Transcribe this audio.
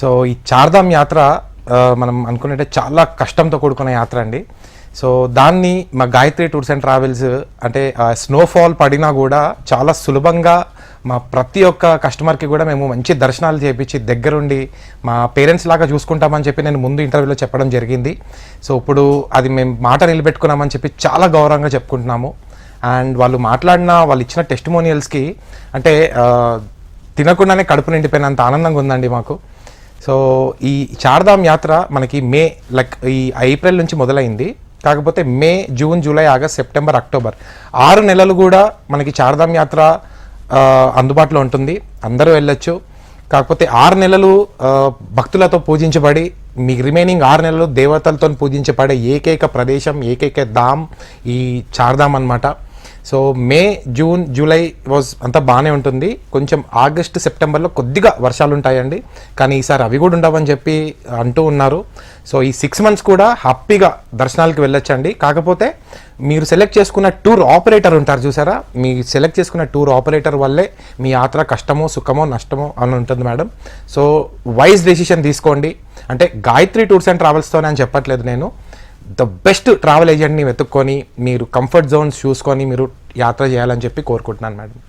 So ఈ చార్ధామ్ యాత్ర మనం అనుకున్నట్టే చాలా కష్టంతో కూడుకున్న యాత్ర అండి. సో దాన్ని మా గాయత్రి టూర్స్ అండ్ ట్రావెల్స్ అంటే స్నోఫాల్ పడినా కూడా చాలా సులభంగా మా ప్రతి ఒక్క కస్టమర్కి కూడా మేము మంచి దర్శనాలు చేయించి దగ్గరుండి మా పేరెంట్స్ లాగా చూసుకుంటామని చెప్పి నేను ముందు ఇంటర్వ్యూలో చెప్పడం జరిగింది. సో ఇప్పుడు అది మేము మాట నిలబెట్టుకున్నామని చెప్పి చాలా గౌరవంగా చెప్పుకుంటున్నాము. అండ్ వాళ్ళు మాట్లాడిన వాళ్ళు ఇచ్చిన టెస్టిమోనియల్స్కి అంటే తినకుండానే కడుపు నిండిపోయినంత ఆనందంగా ఉందండి మాకు. సో ఈ చార్ధామ్ యాత్ర మనకి ఈ ఏప్రిల్ నుంచి మొదలైంది. కాకపోతే May, June, July, August, September, October 6 నెలలు కూడా మనకి చార్ధామ్ యాత్ర అందుబాటులో ఉంటుంది. అందరూ వెళ్ళొచ్చు. కాకపోతే 6 నెలలు భక్తులతో పూజించబడి రిమైనింగ్ 6 నెలలు దేవతలతో పూజించబడే ఏకైక ప్రదేశం, ఏకైక ధామ్ ఈ చార్ధామ్ అన్నమాట. సో మే, జూన్, జూలై అంతా బాగానే ఉంటుంది. కొంచెం ఆగస్ట్, సెప్టెంబర్లో కొద్దిగా వర్షాలు ఉంటాయండి. కానీ ఈసారి అవి కూడా ఉండవని చెప్పి అంటూ ఉన్నారు. సో ఈ 6 months కూడా హ్యాపీగా దర్శనాలకు వెళ్ళొచ్చండి. కాకపోతే మీరు సెలెక్ట్ చేసుకున్న టూర్ ఆపరేటర్ ఉంటారు చూసారా, మీ సెలెక్ట్ చేసుకున్న టూర్ ఆపరేటర్ వల్లే మీ యాత్ర కష్టమో, సుఖమో, నష్టమో అని ఉంటుంది మేడం. సో వైజ్ డెసిషన్ తీసుకోండి. అంటే గాయత్రి టూర్స్ అండ్ ట్రావెల్స్తోనే అని చెప్పట్లేదు నేను. ద బెస్ట్ ట్రావెల్ ఏజెంట్ని వెతుక్కొని మీరు కంఫర్ట్ జోన్స్ చూసుకొని మీరు యాత్ర చేయాలని చెప్పి కోరుకుంటున్నాను మేడం.